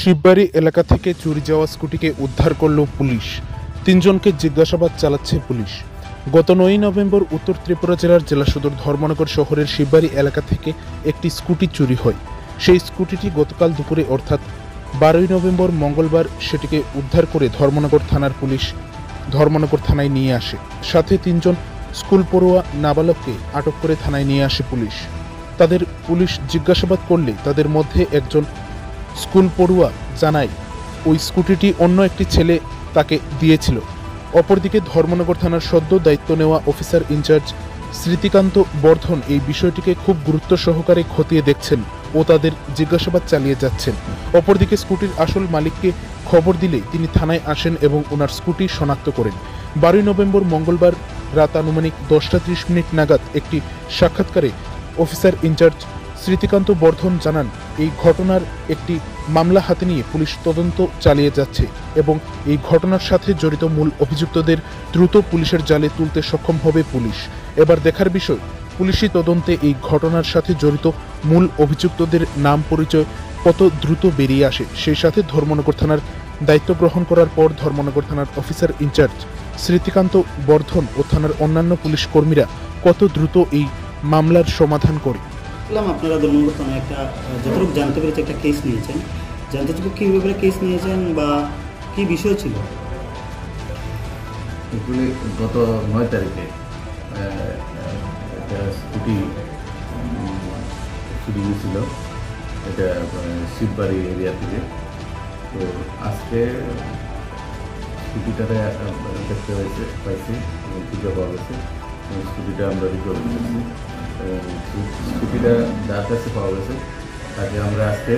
শিববাড়ি এলাকা থেকে চুরি যাওয়া স্কুটিকে উদ্ধার করল পুলিশ। তিনজনকে জিজ্ঞাসাবাদ চালাচ্ছে পুলিশ। গত 9 নভেম্বর উত্তর ত্রিপুরা জেলার জেলা সদর ধর্মনগর শহরের শিববাড়ি এলাকা থেকে একটি স্কুটি চুরি হয়। সেই স্কুটিটি গতকাল দুপুরে অর্থাৎ 12 নভেম্বর মঙ্গলবার সেটিকে উদ্ধার করে ধর্মনগর থানার পুলিশ ধর্মনগর থানায় নিয়ে আসে। সাথে তিনজন স্কুল পড়ুয়া নাবালককে আটক করে থানায় নিয়ে আসে পুলিশ। তাদের পুলিশ জিজ্ঞাসাবাদ করলে তাদের মধ্যে একজন স্কুল পড়ুয়া জানায় ওই স্কুটিটি অন্য একটি ছেলে তাকে দিয়েছিল। অপরদিকে ধর্মনগর থানার সদ্য দায়িত্ব নেওয়া অফিসার ইনচার্জ স্মৃতিকান্ত বর্ধন এই বিষয়টিকে খুব গুরুত্ব সহকারে খতিয়ে দেখছেন ও তাদের জিজ্ঞাসাবাদ চালিয়ে যাচ্ছেন। অপরদিকে স্কুটির আসল মালিককে খবর দিলে তিনি থানায় আসেন এবং ওনার স্কুটি শনাক্ত করেন। 12 নভেম্বর মঙ্গলবার রাত আনুমানিক 10:30 নাগাদ একটি সাক্ষাৎকারে অফিসার ইনচার্জ স্মৃতিকান্ত বর্ধন জানান, এই ঘটনার একটি মামলা হাতে নিয়ে পুলিশ তদন্ত চালিয়ে যাচ্ছে এবং এই ঘটনার সাথে জড়িত মূল অভিযুক্তদের দ্রুত পুলিশের জালে তুলতে সক্ষম হবে পুলিশ। এবার দেখার বিষয় পুলিশি তদন্তে এই ঘটনার সাথে জড়িত মূল অভিযুক্তদের নাম পরিচয় কত দ্রুত বেরিয়ে আসে। সেই সাথে ধর্মনগর থানার দায়িত্ব গ্রহণ করার পর ধর্মনগর থানার অফিসার ইনচার্জ স্মৃতিকান্ত বর্ধন ও থানার অন্যান্য পুলিশ কর্মীরা কত দ্রুত এই মামলার সমাধান করে। আপনারা ধর্মনগর থানায় একটা যতটুকু জানতে পেরেছি একটা কেস নিয়েছেন, জানতে চাইব কী ব্যাপারে কেস নিয়েছেন বা কী বিষয় ছিল? এগুলি গত 9 তারিখে একটা স্কুটি চুরি হয়েছিল, এটা শিববাড়ি এরিয়া থেকে। তো আজকে স্কুটিটাতে দেখতে পাইছি এবং খুঁজে পাওয়া গেছে। স্কুটিটা আমরা রিকভারি করেছি এবং স্কুটিটা যার কাছে পাওয়া গেছে তাকে আমরা আজকে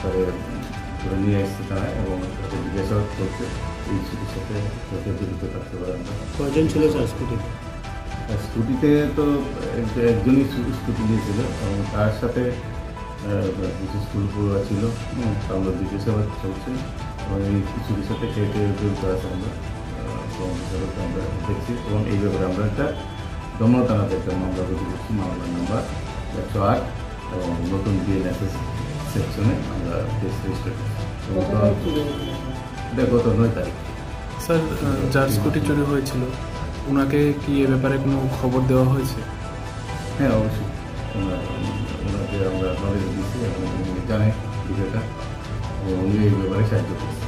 তাদের ধরে নিয়ে এসেছি থানায় এবং তাদের জিজ্ঞাসাবাদ করছে এই স্কুটির সাথে যাতে জড়িত থাকতে পারে। আমরা কয়জন ছিল স্যার স্কুটিতে? তো একজনই স্কুটি নিয়েছিল এবং তার সাথে কিছু স্কুল পড়ুয়া ছিল। আমরা জিজ্ঞাসাবাদ চলছে এবং এই কিছুর সাথে কে জড়িত আছে আমরা আমরা দেখছি এবং এই ব্যাপারে আমরা একটা দমন থানাতে একটা মামলা রুজু করছি। মামলার নাম্বার 108 এবং নতুন বিএনএসএস সেকশনে আমরা কেস রেজিস্টার করছি। এটা গত 9 তারিখ। স্যার, যার স্কুটি চুরি হয়েছিল ওনাকে কি এ ব্যাপারে কোনো খবর দেওয়া হয়েছে? হ্যাঁ, অবশ্যই ওনাকে আমরা নলেজ দিচ্ছি এবং উনি জানে বিষয়টা এবং উনি এই ব্যাপারে সাহায্য করছে।